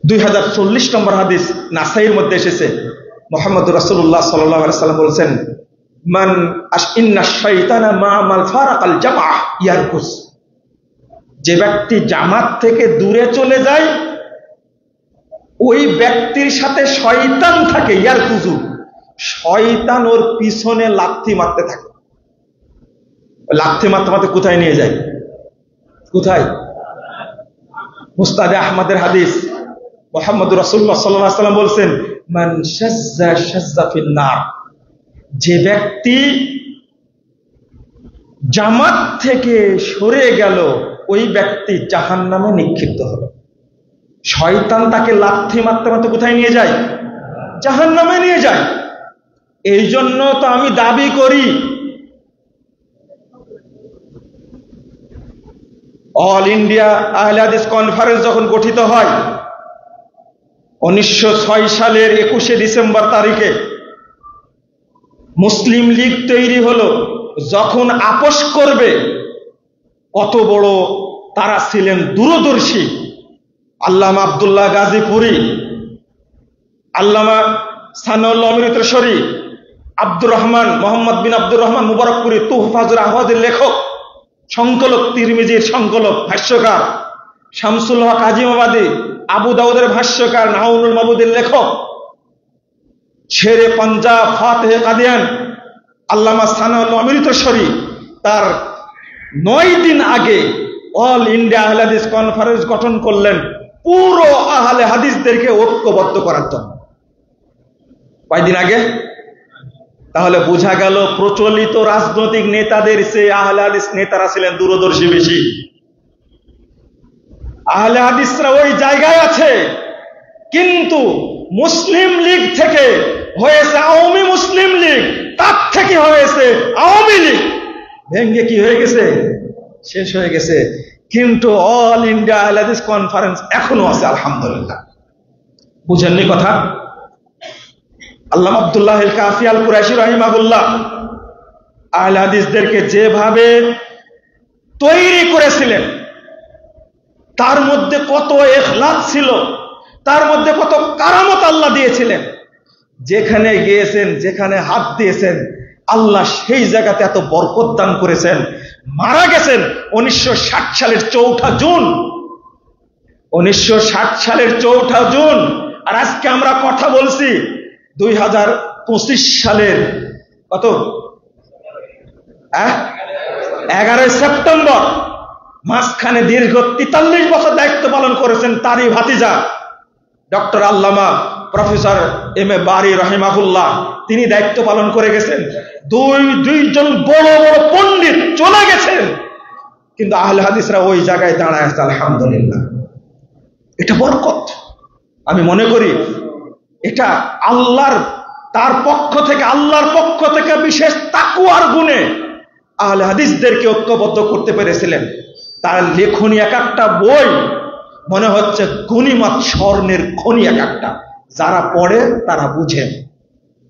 2040 নম্বর হাদিস নাসাইর মধ্যে এসেছে, মুহাম্মদ রাসূলুল্লাহ সাল্লাল্লাহু আলাইহি ওয়াসাল্লাম বলেছেন, মান ইন্না শাইতানা মা মান ফারাকাল জামাআহ ইয়ারকুস, যে ব্যক্তি জামাত থেকে দূরে চলে যায় ওই ব্যক্তির সাথে শয়তান থাকে। ইয়ারকুজু, শয়তান ওর পিছনে লাথি মারতে থাকে। লাথি মারতে মারতে কোথায় নিয়ে যায়? কোথায়? মুসনাদে আহমদের হাদিস, মুহাম্মদ রাসূলুল্লাহ সাল্লাল্লাহু আলাইহি ওয়াসাল্লাম বলছেন, মান শাজ্জা শাজ্জা ফিন নার, যে ব্যক্তি জামাত থেকে সরে গেল ওই ব্যক্তি জাহান্নামে নিক্ষিপ্ত হবে। শয়তান তাকে লাথি মারতে মারতে কোথায় নিয়ে যায়? জাহান্নামে নিয়ে যায়। এই জন্য তো আমি দাবি করি অল ইন্ডিয়া আহলে হাদিস কনফারেন্স যখন গঠিত হয় 1906 সালের 21শে ডিসেম্বর তারিখে, মুসলিম লীগ তৈরি হলো। যখন আপোষ করবে, কত বড় তারা ছিলেন দূরদর্শী। আল্লামা আব্দুল্লাহ গাজীপুরী, আল্লামা সানাউল্লাহ অমৃতসরী, আব্দুর রহমান মোহাম্মদ বিন আব্দুর রহমান মুবারকপুরী তুহফাজুল আহওয়াজের লেখক, সংকলক, তিরমিজির সংকলক, ভাষ্যকার শামসুল হক আজিমাবাদী, আবু দাউদের ভাষ্যকার নাউনুল মাবুদের লেখক, শেরে পাঞ্জাব ফাতেহে কাদিয়ান আল্লামা সানাউল্লাহ অমৃতসরী, তার 9 দিন আগে অল ইন্ডিয়া আহলে হাদিস কনফারেন্স গঠন করলেন পুরো আহলে হাদিসদেরকে ঐক্যবদ্ধ করার জন্য। কয়দিন আগে? তাহলে বোঝা গেল প্রচলিত রাজনৈতিক নেতাদের চেয়ে আহলে হাদিস নেতারা ছিলেন দূরদর্শী বেশি। আহলে হাদিসরা ওই জায়গায় আছে, কিন্তু মুসলিম লীগ থেকে হয়েছে আওয়ামী মুসলিম লীগ, তার থেকে হয়েছে আওয়ামী লীগ, ভেঙ্গে কি হয়ে গেছে? শেষ হয়ে গেছে। কিন্তু অল ইন্ডিয়া আহলে হাদিস কনফারেন্স এখনো আছে, আলহামদুলিল্লাহ। বুঝেননি কথা? আল্লামা আব্দুল্লাহ আল কাফি আল কুরাইশি রাহিমাহুল্লাহ আহলে হাদিসদেরকে যেভাবে তৈরি করেছিলেন, তার মধ্যে কত ইখলাস ছিল, তার মধ্যে কত কারামত আল্লাহ দিয়েছিলেন। যেখানে গিয়েছেন, যেখানে হাত দিয়েছেন, আল্লাহ সেই জায়গাতে এত বরকত দান করেছেন। মারা গেছেন 1960 সালের 4 জুন, 1960 সালের 4 জুন। আর আজকে আমরা কথা বলছি 2025 সালের কত? 11 সেপ্টেম্বর। মাঝখানে দীর্ঘ 43 বছর দায়িত্ব পালন করেছেন তারই ভাতিজা doctor Allama professor M A বারী রাহিমাহুল্লাহ, তিনি দায়িত্ব পালন করে গেছেন। দুইজন বড় বড় পণ্ডিত চলে গেছেন, কিন্তু আহলে হাদিসরা ওই জায়গায় দাঁড়ায় আছে, আলহামদুলিল্লাহ। এটা বরকত। আমি মনে করি এটা আল্লাহর, তার পক্ষ থেকে, আল্লাহর পক্ষ থেকে বিশেষ তাকওয়ার গুণে আহলে হাদিসদেরকে ঐক্যবদ্ধ করতে পেরেছিলেন। তার লেখনী এক একটা বই মনে হচ্ছে গনিমত, স্বর্ণের খনি এক একটা। যারা পড়ে তারা বুঝেন।